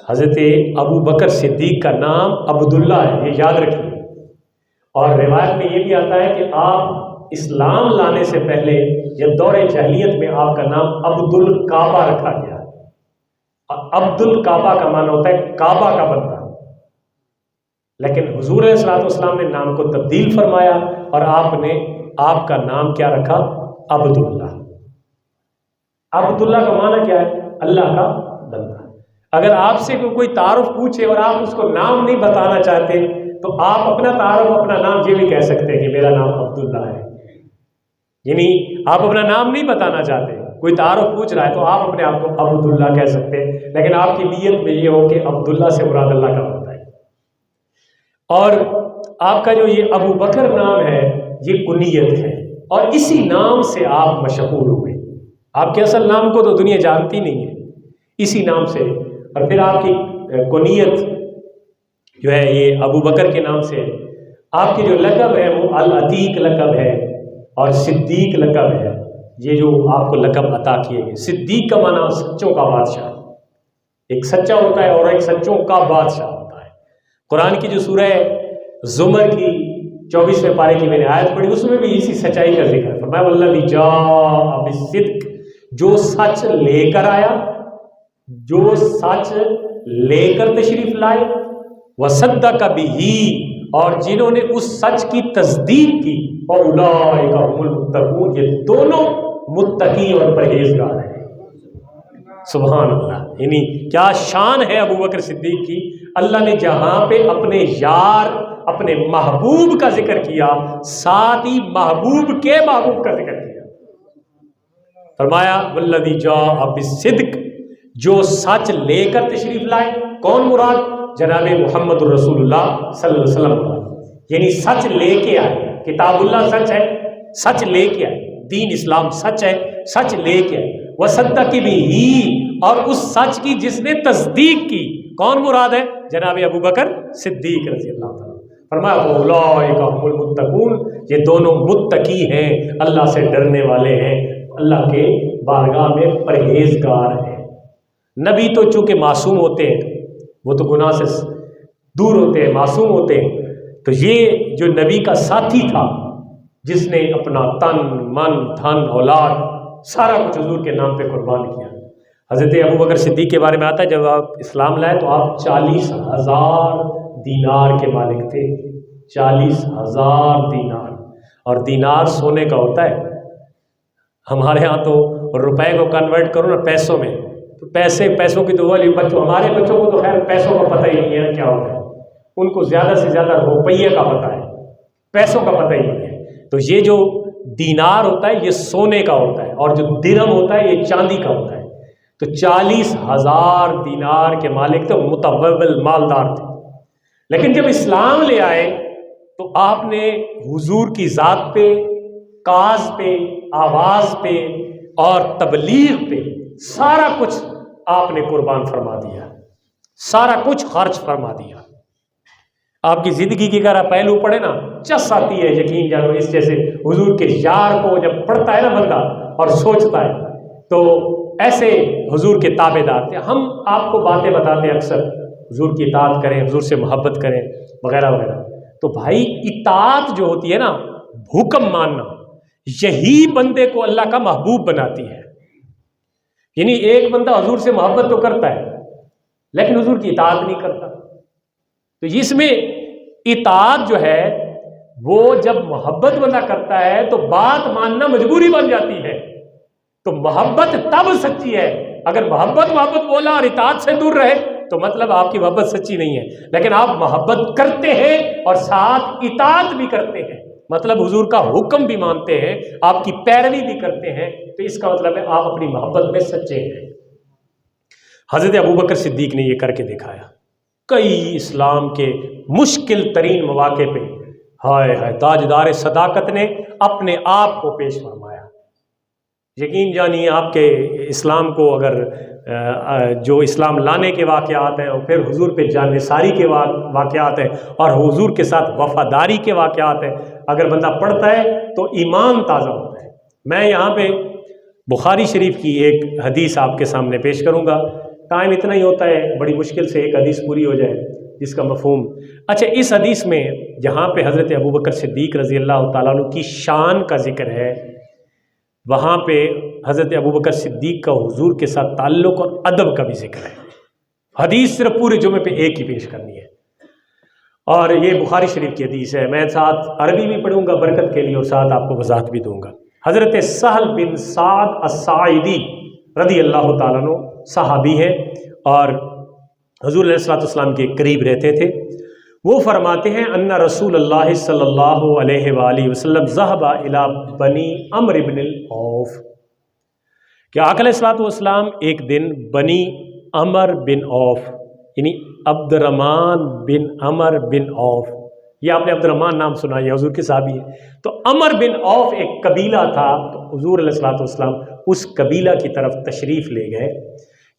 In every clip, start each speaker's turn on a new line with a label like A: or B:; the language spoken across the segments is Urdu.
A: حضرت ابو بکر صدیق کا نام عبداللہ ہے، یہ یاد رکھیے۔ اور روایت میں یہ بھی آتا ہے کہ آپ اسلام لانے سے پہلے جب دور جاہلیت میں آپ کا نام عبد الکعبہ رکھا گیا۔ عبد الکعبہ کا معنی ہوتا ہے کعبہ کا بندہ، لیکن حضور علیہ الصلوۃ والسلام نے نام کو تبدیل فرمایا اور آپ نے آپ کا نام کیا رکھا؟ عبداللہ۔ عبداللہ کا معنی کیا ہے؟ اللہ کا بندہ۔ اگر آپ سے کوئی تعارف پوچھے اور آپ اس کو نام نہیں بتانا چاہتے تو آپ اپنا تعارف، اپنا نام یہ بھی کہہ سکتے ہیں کہ میرا نام عبداللہ ہے۔ یعنی آپ اپنا نام نہیں بتانا چاہتے، کوئی تعارف پوچھ رہا ہے تو آپ اپنے آپ کو عبداللہ کہہ سکتے ہیں، لیکن آپ کی نیت میں یہ ہو کہ عبداللہ سے مراد اللہ کا بندہ ہے۔ اور آپ کا جو یہ ابو بکر نام ہے یہ کنیت ہے، اور اسی نام سے آپ مشہور ہوئے۔ آپ کے اصل نام کو تو دنیا جانتی نہیں ہے، اسی نام سے، اور پھر آپ کی کنیت جو ہے یہ ابو بکر کے نام سے۔ آپ کی جو لقب ہے وہ العتیق لقب ہے اور صدیق لقب ہے، یہ جو آپ کو لقب عطا کیے گئے۔ صدیق کا معنی سچوں کا بادشاہ، ایک سچا ہوتا ہے اور ایک سچوں کا بادشاہ ہوتا ہے۔ قرآن کی جو سورہ زمر کی 24ویں پارے کی میں نے آیت پڑھی، اس میں بھی اسی سچائی کا ذکر ہے۔ فرمایا والذی جاء بالصدق، جو سچ لے کر آیا، جو سچ لے کر تشریف لائے، وصدق بہ، اور جنہوں نے اس سچ کی تصدیق کی، اولئک هم المتقون، یہ دونوں متقی اور پرہیزگار ہیں۔ سبحان اللہ، یعنی کیا شان ہے ابو بکر صدیق کی۔ اللہ نے جہاں پہ اپنے یار، اپنے محبوب کا ذکر کیا، ساتھ ہی محبوب کے محبوب کا ذکر کیا۔ فرمایا والذی جاء بالصدق، جو سچ لے کر تشریف لائے۔ کون مراد؟ جناب محمد الرسول اللہ صلی اللہ علیہ وسلم، یعنی سچ لے کے آئے۔ کتاب اللہ سچ ہے، سچ لے کے آئے، دین اسلام سچ ہے، سچ لے کے آئے۔ وصدق بہ، اور اس سچ کی جس نے تصدیق کی۔ کون مراد ہے؟ جناب ابو بکر صدیق رضی اللہ تعالیٰ۔ فرمایا اولئک هم المتقون، یہ دونوں متقی ہیں، اللہ سے ڈرنے والے ہیں، اللہ کے بارگاہ میں پرہیزگار ہیں۔ نبی تو چونکہ معصوم ہوتے ہیں، وہ تو گناہ سے دور ہوتے ہیں، معصوم ہوتے ہیں، تو یہ جو نبی کا ساتھی تھا جس نے اپنا تن من دھن اولاد سارا کچھ حضور کے نام پہ قربان کیا۔ حضرت ابو بکر صدیق کے بارے میں آتا ہے جب آپ اسلام لائے تو آپ 40,000 دینار کے مالک تھے۔ 40,000 دینار، اور دینار سونے کا ہوتا ہے۔ ہمارے ہاں تو روپے کو کنورٹ کرو نا پیسوں میں، تو پیسوں کی تو والی بچوں، ہمارے بچوں کو تو خیر پیسوں کا پتہ ہی نہیں ہے کیا ہوتا ہے، ان کو زیادہ سے زیادہ روپیے کا پتہ ہے، پیسوں کا پتہ ہی نہیں ہے۔ تو یہ جو دینار ہوتا ہے یہ سونے کا ہوتا ہے، اور جو درہم ہوتا ہے یہ چاندی کا ہوتا ہے۔ تو 40,000 دینار کے مالک تھے، متبول مالدار تھے۔ لیکن جب اسلام لے آئے تو آپ نے حضور کی ذات پہ، کاز پہ، آواز پہ اور تبلیغ پہ سارا کچھ آپ نے قربان فرما دیا، سارا کچھ خرچ فرما دیا۔ آپ کی زندگی کی اگر پہلو پڑے نا، چس آتی ہے یقین جانو، اس جیسے حضور کے یار کو جب پڑھتا ہے نا بندہ اور سوچتا ہے تو ایسے حضور کے تابع دار تھے۔ ہم آپ کو باتیں بتاتے ہیں اکثر، حضور کی اطاعت کریں، حضور سے محبت کریں وغیرہ وغیرہ، تو بھائی اطاعت جو ہوتی ہے نا، حکم ماننا، یہی بندے کو اللہ کا محبوب بناتی ہے۔ یعنی ایک بندہ حضور سے محبت تو کرتا ہے لیکن حضور کی اطاعت نہیں کرتا، تو اس میں اطاعت جو ہے وہ جب محبت بندہ کرتا ہے تو بات ماننا مجبوری بن جاتی ہے۔ تو محبت تب سچی ہے، اگر محبت بولا اور اطاعت سے دور رہے تو مطلب آپ کی محبت سچی نہیں ہے۔ لیکن آپ محبت کرتے ہیں اور ساتھ اطاعت بھی کرتے ہیں، مطلب حضور کا حکم بھی مانتے ہیں، آپ کی پیروی بھی کرتے ہیں، تو اس کا مطلب ہے آپ اپنی محبت میں سچے ہیں۔ حضرت ابوبکر صدیق نے یہ کر کے دکھایا۔ کئی اسلام کے مشکل ترین مواقع پہ ہائے ہائے تاجدار صداقت نے اپنے آپ کو پیش فرمایا۔ یقین جانیے آپ کے اسلام کو اگر جو اسلام لانے کے واقعات ہیں اور پھر حضور پہ جان نثاری کے واقعات ہیں اور حضور کے ساتھ وفاداری کے واقعات ہیں، اگر بندہ پڑھتا ہے تو ایمان تازہ ہوتا ہے۔ میں یہاں پہ بخاری شریف کی ایک حدیث آپ کے سامنے پیش کروں گا ٹائم اتنا ہی ہوتا ہے، بڑی مشکل سے ایک حدیث پوری ہو جائے جس کا مفہوم. اچھا، اس حدیث میں جہاں پہ حضرت ابوبکر صدیق رضی اللہ تعالیٰ عنہ کی شان کا ذکر ہے، وہاں پہ حضرت ابوبکر صدیق کا حضور کے ساتھ تعلق اور ادب کا بھی ذکر ہے. حدیث صرف پورے جمعے پہ ایک ہی پیش کرنی ہے، اور یہ بخاری شریف کی حدیث ہے. میں ساتھ عربی بھی پڑھوں گا برکت کے لیے، اور ساتھ آپ کو وضاحت بھی دوں گا. حضرت سہل بن سعد الساعدی رضی اللہ تعالیٰ عنہ صحابی ہیں، اور حضور علیہ الصلوۃ والسلام کے قریب رہتے تھے. وہ فرماتے ہیں ان رسول اللہ صلی اللہ علیہ وآلہ وسلم ذهب الى بنی عمرو بن العوف، کہ آقا علیہ الصلوۃ والسلام ایک دن بنی عمر بن عوف، یعنی عبد الرحمن بن عمر بن عوف، یہ آپ نے عبد الرحمن نام سنا، یہ حضور کے صحابی ہے. تو عمر بن عوف ایک قبیلہ تھا، تو حضور علیہ الصلوۃ والسلام اس قبیلہ کی طرف تشریف لے گئے.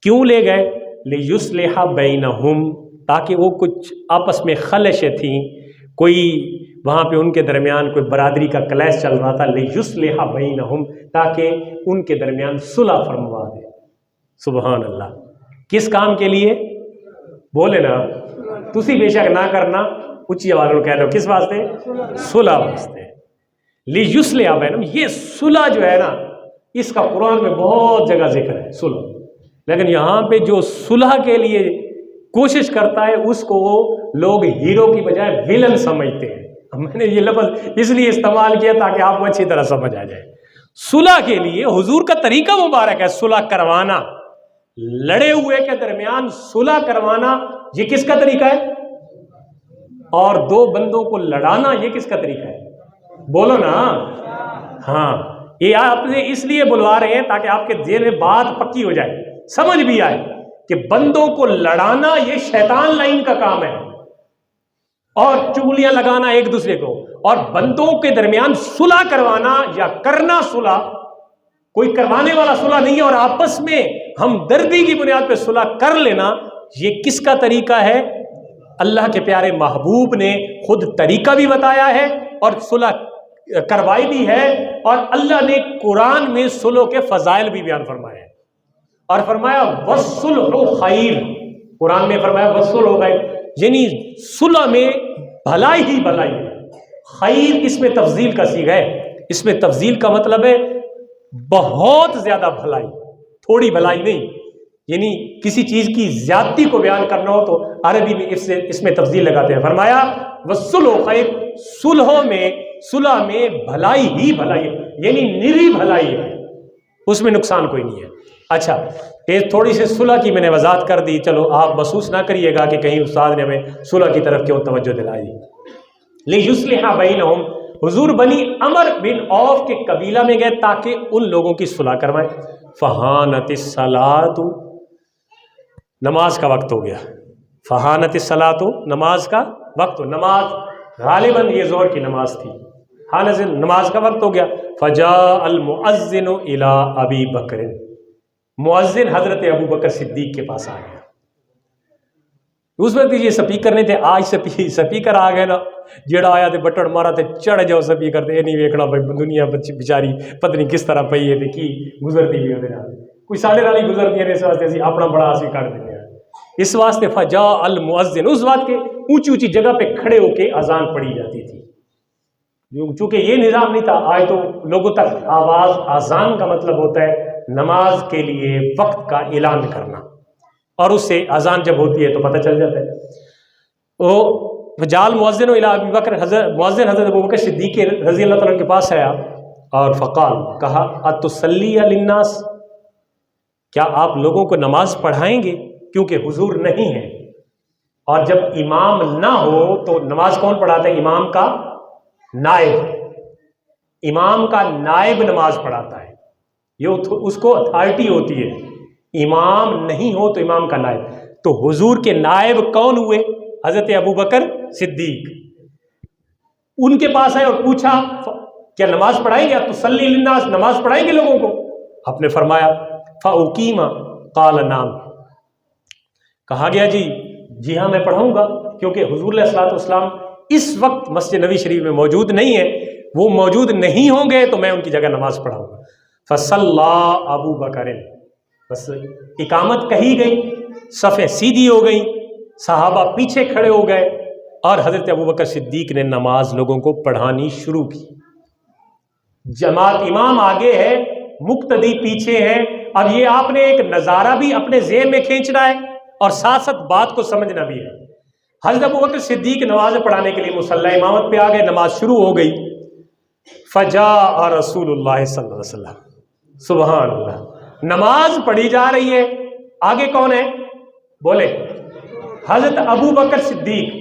A: کیوں لے گئے؟ لیصلح بینہم، تاکہ وہ کچھ آپس میں خلشیں تھیں، کوئی وہاں پہ ان کے درمیان کوئی برادری کا کلیش چل رہا تھا. لیصلح بینہم، تاکہ ان کے درمیان صلح فرما دے. سبحان اللہ. کس کام کے لیے؟ بولے نا، تسی بے شک نہ کرنا، اچھی آواز میں کہہ دو، کس واسطے؟ صلح واسطے. لیصلح بینہم، یہ صلح جو ہے نا، اس کا قرآن میں بہت جگہ ذکر ہے صلح، لیکن یہاں پہ جو صلح کے لیے کوشش کرتا ہے اس کو لوگ ہیرو کی بجائے ویلن سمجھتے ہیں. میں نے یہ لفظ اس لیے استعمال کیا تاکہ آپ کو اچھی طرح سمجھ آ جائے. صلح کے لیے حضور کا طریقہ مبارک ہے صلح کروانا، لڑے ہوئے کے درمیان صلح کروانا، یہ کس کا طریقہ ہے؟ اور دو بندوں کو لڑانا، یہ کس کا طریقہ ہے؟ بولو نا. ہاں، یہ آپ نے اس لیے بلوا رہے ہیں تاکہ آپ کے ذہن میں بات پکی ہو جائے، سمجھ بھی آئے کہ بندوں کو لڑانا یہ شیطان لائن کا کام ہے، اور چغلیاں لگانا ایک دوسرے کو، اور بندوں کے درمیان صلح کروانا یا کرنا صلح، کوئی کروانے والا صلح نہیں ہے، اور آپس میں ہمدردی کی بنیاد پہ صلح کر لینا، یہ کس کا طریقہ ہے؟ اللہ کے پیارے محبوب نے خود طریقہ بھی بتایا ہے اور صلح کروائی بھی ہے، اور اللہ نے قرآن میں صلح کے فضائل بھی بیان فرمائے ہیں، اور فرمایا وَالصُّلْحُ خَيْرٌ، قرآن میں فرمایا وَالصُّلْحُ خَيْرٌ، یعنی صلح میں بھلائی ہی بھلائی ہے. خیر اس میں تفضیل کا صیغہ ہے، اس میں تفضیل کا مطلب ہے بہت زیادہ بھلائی، تھوڑی بھلائی نہیں. یعنی کسی چیز کی زیادتی کو بیان کرنا ہو تو عربی میں اس میں تفضیل لگاتے ہیں. فرمایا وَالصُّلْحُ خَيْرٌ، صلح میں بھلائی ہی بھلائی ہے، یعنی نری بھلائی ہے، اس میں نقصان کوئی نہیں ہے. اچھا، تھوڑی سی صلح کی میں نے وضاحت کر دی، چلو آپ محسوس نہ کریے گا کہ کہیں استاد نے ہمیں صلح کی طرف کیوں توجہ دلائی. لیصلح بینہم، حضور بنی عمر بن عوف کے قبیلہ میں گئے تاکہ ان لوگوں کی صلح کروائیں. فحانت الصلاۃ، نماز کا وقت ہو گیا. فحانت الصلاۃ، نماز کا وقت ہو، نماز غالباً یہ ظہر کی نماز تھی، نماز کا وقت ہو گیا. فجاء المؤذن الی ابی بکر، مؤذن حضرت ابو بکر صدیق کے پاس آ گیا. اس وقت یہ سپیکر نہیں تھے، آج سپیکر آ گئے نا، جڑا آیا تے بٹن مارا تے چڑھ جاؤ سپیکر تے، یہ نہیں ویکھنا بھائی دنیا بیچاری پتہ نہیں کس طرح پئی ہے تے کی گزرتی بھی ہوتے نال، کوئی ساڈے نال ہی گزرتی ہے، اس واسطے اسی اپنا بڑا اسی کر دیتے ہیں. اس واسطے فجاء المؤذن، اس وقت کے اونچی اونچی جگہ پہ کھڑے ہو کے اذان پڑھی جاتی تھی، چونکہ یہ نظام نہیں تھا. آج تو لوگوں تک آواز، اذان کا مطلب ہوتا ہے نماز کے لیے وقت کا اعلان کرنا، اور اس سے اذان جب ہوتی ہے تو پتہ چل جاتا ہے. فجال مؤذن الی ابی بکر، مؤذن حضرت ابوبکر صدیق رضی اللہ تعالیٰ کے پاس آیا اور فقال، کہا اتصلی للناس، کیا آپ لوگوں کو نماز پڑھائیں گے؟ کیونکہ حضور نہیں ہے، اور جب امام نہ ہو تو نماز کون پڑھاتا ہے؟ امام کا نائب، امام کا نائب نماز پڑھاتا ہے، یہ اس کو اتھارٹی ہوتی ہے. امام نہیں ہو تو امام کا نائب. تو حضور کے نائب کون ہوئے؟ حضرت ابوبکر صدیق. ان کے پاس آئے اور پوچھا کیا نماز پڑھائیں گے؟ تصلی للناس، نماز پڑھائیں گے لوگوں کو؟ آپ نے فرمایا فاقیم، قال نعم، کہا گیا جی ہاں میں پڑھاؤں گا، کیونکہ حضور علیہ الصلوۃ والسلام اس وقت مسجد نبی شریف میں موجود نہیں ہے، وہ موجود نہیں ہوں گے تو میں ان کی جگہ نماز پڑھاؤں گا. فصلی ابو بکر بس اقامت کہی گئی، صفیں سیدھی ہو گئی، صحابہ پیچھے کھڑے ہو گئے اور حضرت ابوبکر صدیق نے نماز لوگوں کو پڑھانی شروع کی۔ جماعت امام آگے ہے، مقتدی پیچھے ہے۔ اب یہ آپ نے ایک نظارہ بھی اپنے ذہن میں کھینچنا ہے اور ساتھ ساتھ بات کو سمجھنا بھی ہے۔ حضرت ابوبکر صدیق نماز پڑھانے کے لیے مصلی امامت پہ آ گئے، نماز شروع ہو گئی۔ فجاء رسول اللہ صلی اللہ علیہ وسلم، سبحان اللہ، نماز پڑھی جا رہی ہے، آگے کون ہے بولے؟ حضرت ابوبکر صدیق،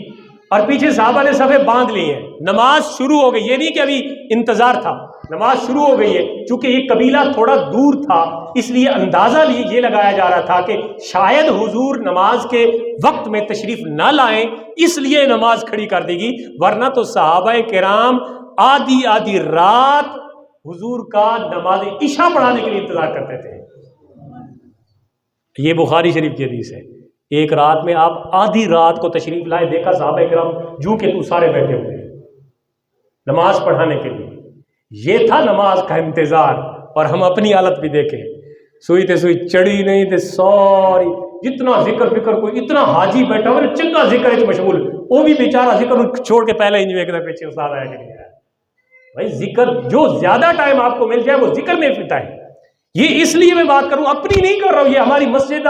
A: اور پیچھے صحابہ نے صفیں باندھ لی ہیں، نماز شروع ہو گئی۔ یہ نہیں کہ ابھی انتظار تھا، نماز شروع ہو گئی ہے۔ چونکہ یہ قبیلہ تھوڑا دور تھا اس لیے اندازہ یہ لگایا جا رہا تھا کہ شاید حضور نماز کے وقت میں تشریف نہ لائیں، اس لیے نماز کھڑی کر دی گئی، ورنہ تو صحابہ کرام آدھی رات حضور کا نماز عشاء پڑھانے کے لیے انتظار کرتے تھے۔ یہ بخاری شریف کی حدیث ہے۔ ایک رات میں آپ آدھی رات کو تشریف لائے، دیکھا صحابہ کرام جو کہ تو سارے بیٹھے ہوئے نماز پڑھانے کے لیے۔ یہ تھا نماز کا انتظار۔ اور ہم اپنی حالت بھی دیکھیں، سوئی تے سوئی چڑھی نہیں تے سوری جتنا ذکر فکر، کوئی اتنا حاجی بیٹھا ہوا چنگا ذکر ہے مشغول، وہ بھی بیچارہ ذکر چھوڑ کے پہلے ہی نہیں دیکھتا پیچھے استاد آیا کہ نہیں آیا۔ بھائی ذکر جو زیادہ ٹائم آپ کو مل جائے وہ ذکر میں بتائیں۔ یہ اس لیے میں بات کروں، اپنی نہیں کر رہا ہوں، یہ ہماری مسجد،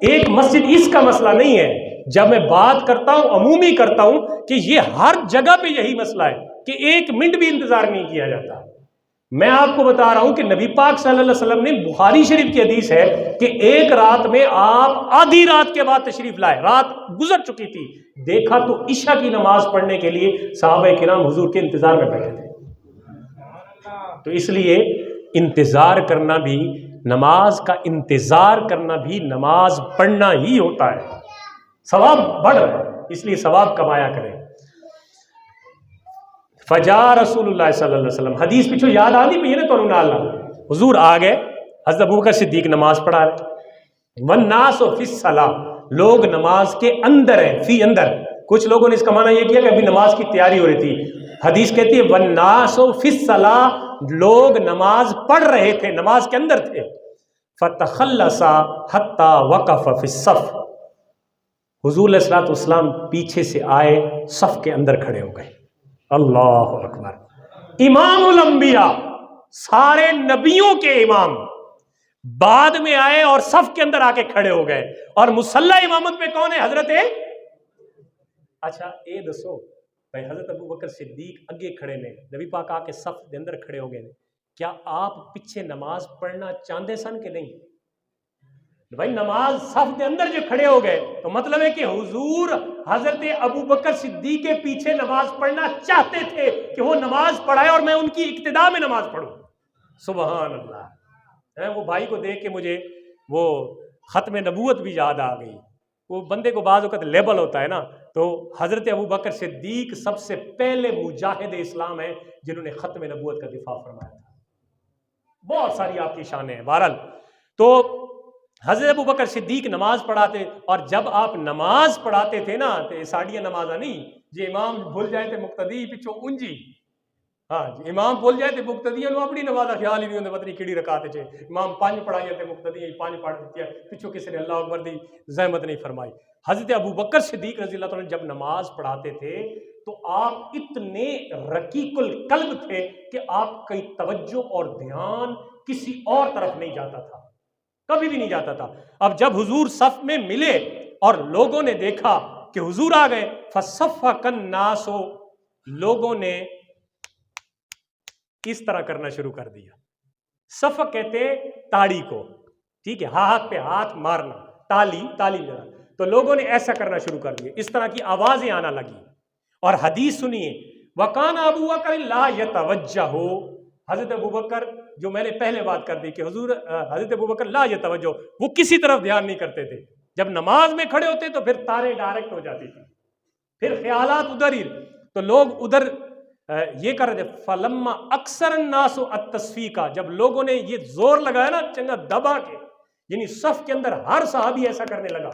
A: ایک مسجد اس کا مسئلہ نہیں ہے۔ جب میں بات کرتا ہوں عمومی کرتا ہوں کہ یہ ہر جگہ پہ یہی مسئلہ ہے کہ ایک منٹ بھی انتظار نہیں کیا جاتا۔ میں آپ کو بتا رہا ہوں کہ نبی پاک صلی اللہ علیہ وسلم نے، بخاری شریف کی حدیث ہے کہ ایک رات میں آپ آدھی رات کے بعد تشریف لائے، رات گزر چکی تھی، دیکھا تو عشاء کی نماز پڑھنے کے لیے صحابہ کرام حضور کے انتظار میں بیٹھے تھے۔ تو اس لیے انتظار کرنا بھی، نماز کا انتظار کرنا بھی نماز پڑھنا ہی ہوتا ہے۔ ثواب بڑھ رہا ہے، اس لیے ثواب کمایا کریں۔ فجاء رسول اللہ صلی اللہ علیہ وسلم، حدیث پیچھو یاد آ نہیں پئی نا تو اللہ، حضور آ گئے، حضرت ابوبکر صدیق نماز پڑھا رہے، والناس فی الصلاۃ، لوگ نماز کے اندر ہیں، فی اندر۔ کچھ لوگوں نے اس کا معنی یہ کیا کہ ابھی نماز کی تیاری ہو رہی تھی۔ حدیث کہتی ہے والناس فی الصلاۃ، لوگ نماز پڑھ رہے تھے، نماز کے اندر تھے۔ فتخلص حتی وقف فی الصف، حضور علیہ الصلوۃ والسلام پیچھے سے آئے، صف کے اندر کھڑے ہو گئے۔ اللہ اکبر، امام الانبیاء، سارے نبیوں کے امام بعد میں آئے اور صف کے اندر آ کے کھڑے ہو گئے۔ اور مصلی امامت میں کون ہے؟ حضرت، اچھا اے دسو بھائی، حضرت ابوبکر صدیق اگے کھڑے نے، نبی پاک آ کے صف کے اندر کھڑے ہو گئے، کیا آپ پیچھے نماز پڑھنا چاہتے سن کہ نہیں؟ بھائی نماز صف کے اندر جو کھڑے ہو گئے تو مطلب ہے کہ حضور حضرت ابوبکر صدیق کے پیچھے نماز پڑھنا چاہتے تھے کہ وہ نماز پڑھائے اور میں ان کی اقتداء میں نماز پڑھوں۔ سبحان اللہ۔ وہ بھائی کو دیکھ کے مجھے وہ ختم نبوت بھی یاد آ گئی۔ وہ بندے کو بعض اوقات لیبل ہوتا ہے نا، تو حضرت ابوبکر صدیق سب سے پہلے مجاہد اسلام ہیں جنہوں نے ختم نبوت کا دفاع فرمایا تھا۔ بہت ساری آپ کی شانیں ہیں۔ بہرحال تو حضرت ابوبکر صدیق نماز پڑھاتے، اور جب آپ نماز پڑھاتے تھے نا تو ساڑیاں نمازاں نہیں جی، امام بھول جائے تو مقتدی پچھو اونجی، ہاں جی امام بھول جائے تو مقتدی نو اپنی نماز کا خیال ہی نہیں ہوتا، پتہ نہیں کیڑی رکعت چ امام 5 پڑھائیاں تے مقتدی 5 پڑھ دتی ہے، پچھو کسی نے اللہ اکبر دی زحمت نہیں فرمائی۔ حضرت ابوبکر صدیق رضی اللہ عنہ جب نماز پڑھاتے تھے تو آپ اتنے رقیق القلب تھے کہ آپ کی توجہ اور دھیان کسی اور طرف نہیں جاتا تھا، کبھی بھی نہیں جاتا تھا۔ اب جب حضور صف میں ملے اور لوگوں نے دیکھا کہ حضور آ گئے، فصفق الناس، لوگوں نے اس طرح کرنا شروع کر دیا۔ صفق کہتے تاڑی کو، ٹھیک ہے، ہاتھ پہ ہاتھ مارنا، تالی لینا، تو لوگوں نے ایسا کرنا شروع کر دیا، اس طرح کی آوازیں آنا لگی۔ اور حدیث سنیے، وَقَانَ أَبُو بَكْرٍ لَا يَتَوَجَّهُ، حضرت ابوبکر، جو میں نے پہلے بات کر دی کہ حضور حضرت ابوبکر لا یتوجہ، وہ کسی طرف دھیان نہیں کرتے تھے، جب نماز میں کھڑے ہوتے تو پھر تاریں ڈائریکٹ ہو جاتی تھی، پھر خیالات ادھر ہی، تو لوگ ادھر یہ کر رہے تھے۔ فلما اکثر الناس التصفیقہ، جب لوگوں نے یہ زور لگایا نا چنگا دبا کے، یعنی صف کے اندر ہر صحابی ایسا کرنے لگا،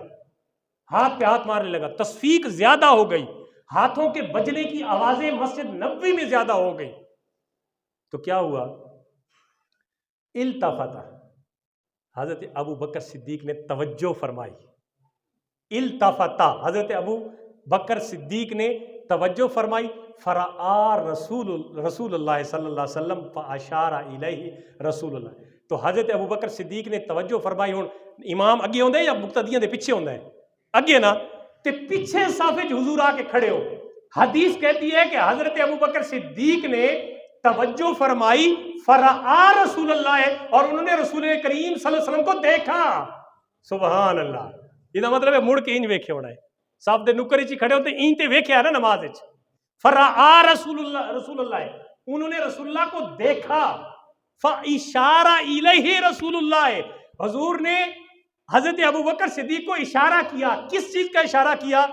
A: ہاتھ پہ ہاتھ مارنے لگا، تصفیق زیادہ ہو گئی، ہاتھوں کے بجنے کی آوازیں مسجد نبوی میں زیادہ ہو گئی، تو کیا ہوا؟ التفت، حضرت ابو بکر صدیق نے توجہ فرمائی، التفتا، حضرت ابو بکر صدیق نے توجہ فرمائی، فرآ رسول اللہ صلی اللہ علیہ وسلم فاشار الیہ رسول اللہ، تو حضرت ابو بکر صدیق نے توجہ فرمائی. ہوں امام اگے ہوندا ہے یا مقتدیاں دے پیچھے ہوندا ہے؟ اگے نا، تے پیچھے صف وچ حضور آ کے کھڑے ہو. حدیث کہتی ہے کہ حضرت ابو بکر صدیق نے توجہ فرمائی، فرآ رسول اللہ، اور انہوں نے رسول کریم صلی اللہ علیہ وسلم کو دیکھا. سبحان اللہ. یہ مطلب ہے مڑ کے انج ویکھے ہونا ہے، صاحب دے نکر وچ کھڑے ہوتے این تے ویکھیا نا نماز وچ. فرآ رسول اللہ، انہوں نے رسول اللہ کو دیکھا. فاشار الیہ رسول اللہ، حضور نے حضرت ابو بکر صدیق کو اشارہ کیا. کس چیز کا اشارہ کیا؟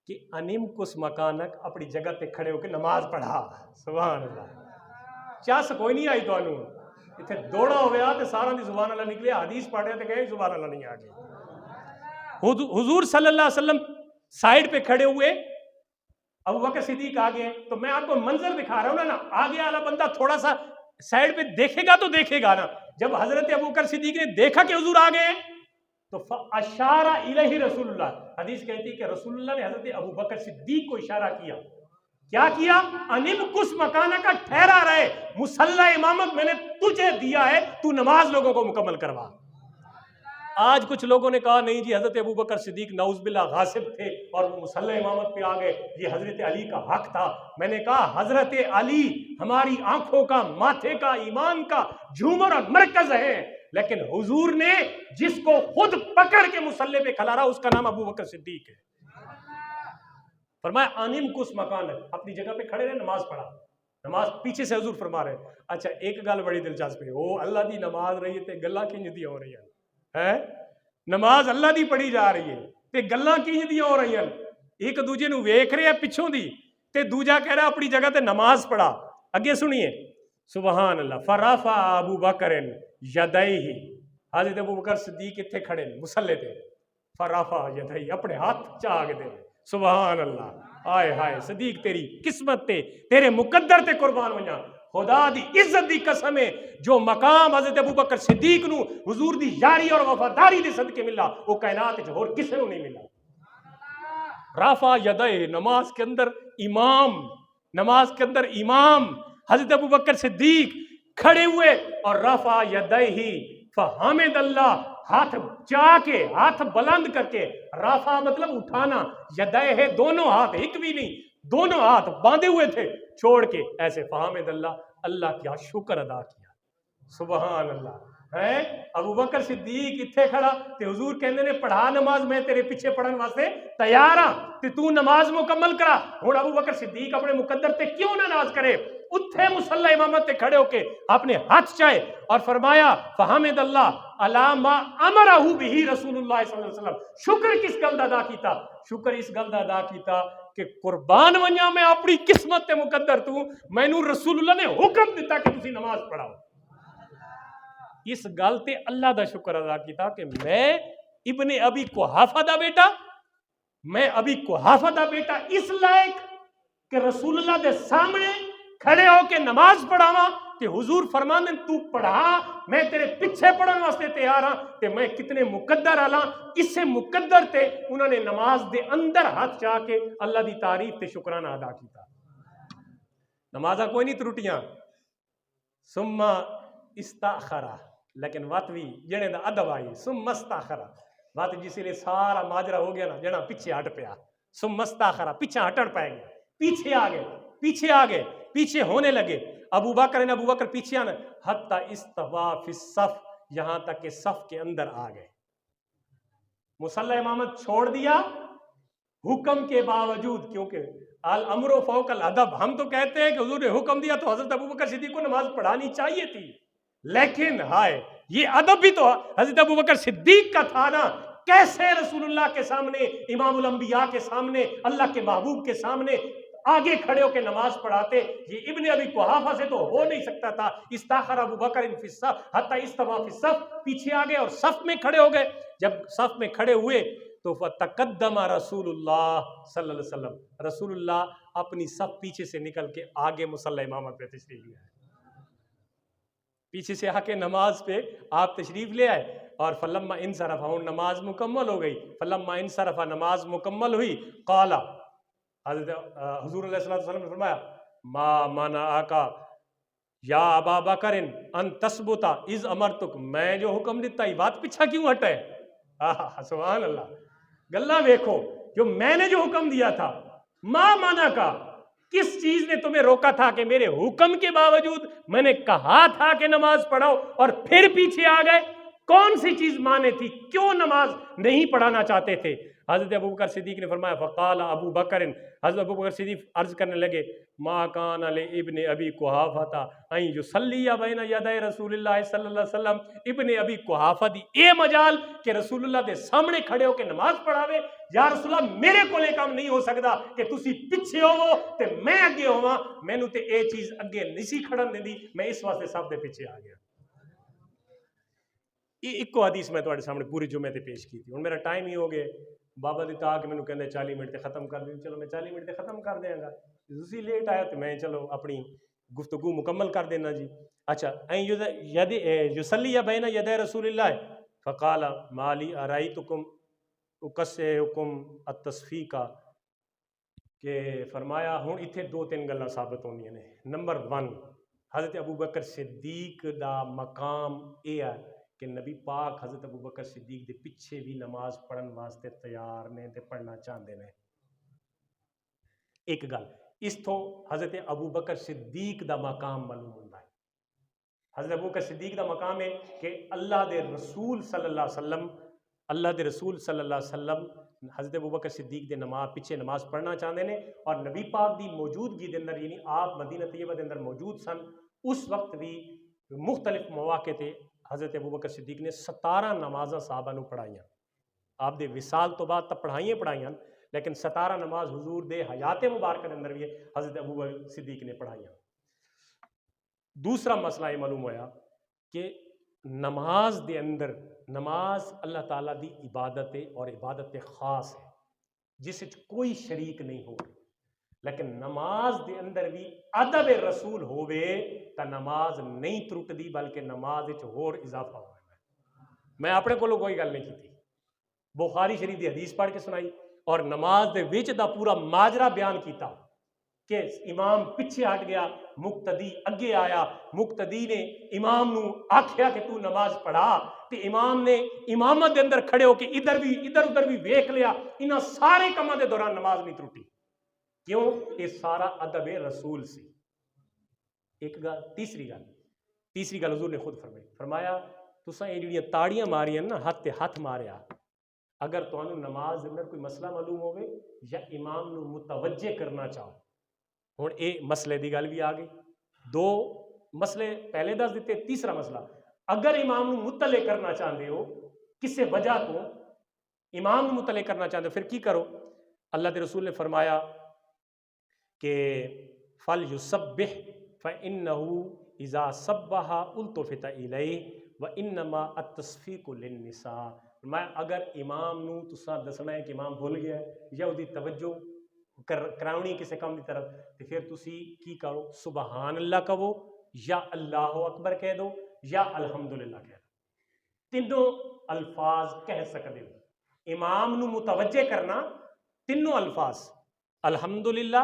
A: کہ انم کس مکانک، اپنی جگہ تے کھڑے ہو کے نماز پڑھا. سبحان اللہ. چس کوئی نہیں آئی تانوں اتنے دوڑا ہوا تے سارا دی زبان اللہ نکلے، حدیث پڑھ رہے تے کہیں زبان اللہ نہیں آ گئی. حضور صلی اللہ علیہ وسلم سائیڈ پہ کھڑے ہوئے، ابو بکر صدیق آگے. تو میں آپ کو منظر دکھا رہا ہوں نا، آگے والا بندہ تھوڑا سا سائیڈ پہ دیکھے گا تو دیکھے گا نا. جب حضرت ابو بکر صدیق نے دیکھا کہ حضور آگے ہیں تو فاشار الیہ رسول اللہ، حدیث کہتی ہے کہ رسول اللہ نے حضرت ابو بکر صدیق کو اشارہ کیا. کیا کیا؟ انم کس مکانہ کا، ٹھہرا رہے، مصلی امامت میں نے تجھے دیا ہے، تو نماز لوگوں کو مکمل کروا. آج کچھ لوگوں نے کہا نہیں جی حضرت ابو بکر صدیق نعوذ باللہ غاصب تھے اور وہ مصلی امامت پہ آ گئے، یہ حضرت علی کا حق تھا. میں نے کہا حضرت علی ہماری آنکھوں کا، ماتھے کا، ایمان کا جھومر اور مرکز ہے، لیکن حضور نے جس کو خود پکڑ کے مصلی پہ کھلا رہا اس کا نام ابو بکر صدیق ہے. فرمایا انم کس مکان ہے، اپنی جگہ پہ کھڑے رہے، نماز پڑھا. نماز پیچھے سے حضور فرما رہے. اچھا ایک گل بڑی دلچسپ ہے، وہ اللہ دی نماز رہی ہے تے گلاں کنج دی ہو رہی ہیں. نماز اللہ دی پڑھی جا رہی ہے تے گلاں کنج دی ہو رہی ہیں. ایک دوجے نو ویکھ رہے پچھوں دی تے دوجا کہہ رہا اپنی جگہ تے نماز پڑھا. اگے سنیے سبحان اللہ. فرفع ابو بکر یدیہ، حضرت ابو بکر صدیق اتنے کھڑے مصلی تے، فرفع یدیہ، اپنے ہاتھ چاک دے. سبحان اللہ. آئے ہائے صدیق تیری قسمت تے، تیرے مقدر تے قربان ونجا. خدا دی عزت دی قسم ہے، جو مقام حضرت ابو بکر صدیق نو حضور دی یاری اور وفاداری دے صدقے ملا وہ کائنات وچ ہور کسے نو نہیں ملا. رافع یدیہ، نماز کے اندر امام، نماز کے اندر امام حضرت ابو بکر صدیق کھڑے ہوئے اور رافع یدیہ فحمد اللہ، ہاتھ چاہ کے، ہاتھ بلند کر کے. رافع مطلب اٹھانا، یدیہ دونوں ہاتھ، ایک بھی نہیں، دونوں ہاتھ باندھے ہوئے تھے چھوڑ کے ایسے فحمد اللہ، اللہ کیا شکر ادا کیا. سبحان اللہ. ہے ابو بکر صدیق اتنے کھڑا تے حضور کہندے نے پڑھا نماز، میں تیرے پیچھے پڑھن واسطے تیار ہاں تے تو نماز مکمل کرا. ہن ابو بکر صدیق اپنے مقدر تے کیوں نہ ناز کرے؟ اتھے مصلی امامت تے کھڑے ہو کے اپنے ہاتھ چائے اور فرمایا فحمد اللہ علی ما امرہ بہ رسول اللہ صلی اللہ علیہ وسلم. شکر کس گل دا ادا کیتا؟ شکر اس گل دا ادا کیتا کہ قربان ونجا میں اپنی قسمت تے مقدر تو، مینوں رسول اللہ نے حکم دیتا کہ تسی نماز پڑھاؤ. اس گل تے اللہ دا شکر ادا کیتا کہ میں ابن ابی قحافہ دا بیٹا، میں ابی قحافہ دا بیٹا اس لائق کہ رسول اللہ دے سامنے کھڑے ہو کے نماز پڑھاواں کہ حضور فرماندے تو پڑھا، میں تیرے پیچھے پڑھن واسطے تیار ہاں. تے میں کتنے مقدر آلاں. اس سے مقدر تے انہوں نے نماز دے اندر ہاتھ چاہ کے اللہ دی تعریف تے شکرانہ ادا کیتا. نمازہ کوئی نہیں ترٹیاں. ثم استاخرہ، لیکن وقت بھی جڑے دا ادب آئی. ثم استاخرہ، وقت جس لیے سارا ماجرا ہو گیا نا، جڑا پیچھے ہٹ پیا. ثم استاخرہ، پیچھے ہٹن پائے گا، پیچھے آ گئے، پیچھے آ گئے، پیچھے ہونے لگے. ابو بکر پیچھے آنا، حتی استوا فی الصف، یہاں تک کہ صف کے اندر آ گئے. مصلی امامت چھوڑ دیا حکم کے باوجود، کیونکہ الامر فوق الادب. ہم تو کہتے ہیں کہ حضور نے حکم دیا تو حضرت ابو بکر صدیق کو نماز پڑھانی چاہیے تھی، لیکن ہائے یہ ادب بھی تو حضرت ابو بکر صدیق کا تھا نا. کیسے رسول اللہ کے سامنے، امام الانبیاء کے سامنے، اللہ کے محبوب کے سامنے آگے کھڑے ہو کے نماز پڑھاتے؟ یہ ابن ابی قحافہ سے تو ہو نہیں سکتا تھا. استاخر ابو بکر فی الصف حتی استوى فی الصف، پیچھے آ گئے اور صف میں کھڑے ہو گئے. جب صف میں کھڑے ہوئے تو فتقدم رسول اللہ صلی اللہ علیہ وسلم، رسول اللہ اپنی صف پیچھے سے نکل کے آگے مصلی امامت پہ تشریف لے آئے. پیچھے سے آ کے نماز پہ آپ تشریف لے آئے اور فلما انصرف، نماز مکمل ہو گئی، فلما انصرف نماز مکمل ہوئی، قال حضرت حضور علیہ الصلوۃ والسلام نے فرمایا ما منعک یا ابا بکر ان تثبت اذ امرتک، میں جو حکم دیتا یہ بات پیچھا کیوں ہٹے؟ سبحان اللہ، گلا دیکھو، جو میں نے جو حکم دیا تھا، ما منعک، کس چیز نے تمہیں روکا تھا کہ میرے حکم کے باوجود میں نے کہا تھا کہ نماز پڑھو اور پھر پیچھے آ گئے؟ کون سی چیز مانے تھی؟ کیوں نماز نہیں پڑھانا چاہتے تھے؟ حضرت ابو بکر صدیق نے فرمایا فقال ابو بکر، حضرت ابو بکر صدیق عرض کرنے لگے ما کان لابن ابی قحافہ ان یصلی بین یدی رسول اللہ صلی اللہ علیہ وسلم، ابن ابی قحافہ دی اے مجال کہ رسول اللہ دے سامنے کھڑے ہو کے نماز پڑھاوے، یا رسول اللہ میرے کو یہ کام نہیں ہو سکتا کہ تسی پیچھے ہوو تے میں اگے ہوواں، مینوں تے اے چیز اگے نہیں سی کھڑن دیندی، میں اس واسطے سب دے پیچھے آ گیا۔ یہ ایک حدیث میں تواڈے سامنے پوری جمعے تے پیش کی تھی، ہن میرا ٹائم ہی ہو گیا، بابا دی تا کہ مینوں کہندے 40 منٹ تے ختم کر دیں، چلو میں 40 منٹ تے ختم کر دیاں گا، تسی لیٹ آئے تو میں چلو اپنی گفتگو مکمل کر دینا جی۔ اچھا، یصلی بین یدی رسول اللہ فقال مالی ارایتکم اکسکم التصفیق، کہ فرمایا ہن ایتھے دو تین گلاں ثابت ہونیاں نے۔ نمبر 1، حضرت ابو بکر صدیق دا مقام اے ہے کہ نبی پاک حضرت ابو بکر صدیق دے پیچھے بھی نماز پڑھن واسطے تیار نے تے پڑھنا چاہتے ہیں۔ ایک گل اس تو حضرت ابو بکر صدیق دا مقام معلوم ہوتا ہے۔ حضرت ابو بکر صدیق دا مقام ہے کہ اللہ دے رسول صلی اللہ علیہ وسلم، اللہ دے رسول صلی اللہ علیہ وسلم حضرت ابو بکر صدیق دے نماز پیچھے نماز پڑھنا چاہتے ہیں، اور نبی پاک دی موجودگی دے اندر، یعنی آپ مدینہ طیبہ دے اندر موجود سن، اس وقت بھی مختلف مواقع تے حضرت ابو بکر صدیق نے 17 نمازاں صحابہ نو پڑھائیاں، آپ دے وصال تو بعد تب پڑھائیاں، لیکن 17 نماز حضور دے حیات مبارکہ دے اندر بھی حضرت ابو بکر صدیق نے پڑھائیاں۔ دوسرا مسئلہ یہ معلوم ہوا کہ نماز دے اندر، نماز اللہ تعالیٰ دی عبادت ہے اور عبادت خاص ہے جس وچ کوئی شریک نہیں ہو، لیکن نماز دے اندر بھی ادب رسول ہووے تا نماز نہیں ترٹدی، بلکہ نماز وچ ہور اضافہ ہو۔ میں اپنے کولوں کوئی گل نہیں کی، بخاری شریف دی حدیث پڑھ کے سنائی اور نماز دے وچ دا پورا ماجرا بیان کیتا کہ امام پیچھے ہٹ گیا، مقتدی اگے آیا، مقتدی نے امام نو آکھیا کہ تو نماز پڑھا، تے امام نے امامت دے اندر کھڑے ہو کے ادھر ادھر بھی ویکھ لیا، انہاں سارے کاماں دے دوران نماز نہیں ترٹی۔ کیوں؟ یہ سارا ادب رسول سی۔ ایک گل، تیسری گل حضور نے خود فرمایا تساں یہ جڑیاں تاڑیاں ماریاں نا، ہاتھ تے ہاتھ ماریا، اگر تانوں نماز دے اندر کوئی مسئلہ معلوم ہوئے یا امام نو متوجہ کرنا چاہو، ہن اے مسئلے دی گل بھی آ گئی، 2 مسئلے پہلے دس دیتے، تیسرا مسئلہ اگر امام نو مطلع کرنا چاہتے ہو کسے وجہ تو، امام نو مطلع کرنا چاہتے ہو، پھر کی کرو؟ اللہ دے رسول نے فرمایا کہ فَلْيُسَبِّحْ فَإِنَّهُ إِذَا صَبَّحَ الْتُفِتَ إِلَيْهِ وَإِنَّمَا التَّصْفِيقُ لِلنِّسَاءِ۔ میں اگر امام نو تساں دسنا ہے کہ امام بھول گیا ہے یا اس دی توجہ کراؤنی کسی کام دی طرف، تو پھر تسی کی کرو؟ سبحان اللہ کہو، یا اللہ اکبر کہہ دو، یا الحمدللہ کہہ دو، تینوں الفاظ کہہ سکتے ہو۔ امام نو متوجہ کرنا تینوں الفاظ، الحمدللہ،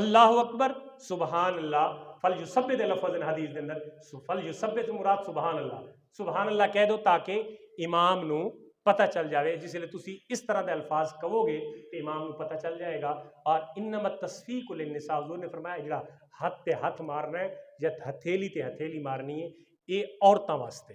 A: اللہ اکبر، سبحان اللہ، فَلْيُسَبِّحْ دے لفظ حدیث دے اندر فَلْيُسَبِّحْ سے مراد سبحان اللہ، سبحان اللہ کہہ دو تاکہ امام نو پتہ چل جاوے، جس لئے تسی اس طرح دے الفاظ کہو گے تو امام نو پتہ چل جائے گا۔ اور انما التصفیق للنساء، حضور نے فرمایا جڑا ہاتھ تے ہاتھ مارنا ہے یا ہتھیلی تے ہتھیلی مارنی ہے، یہ عورتاں واسطے۔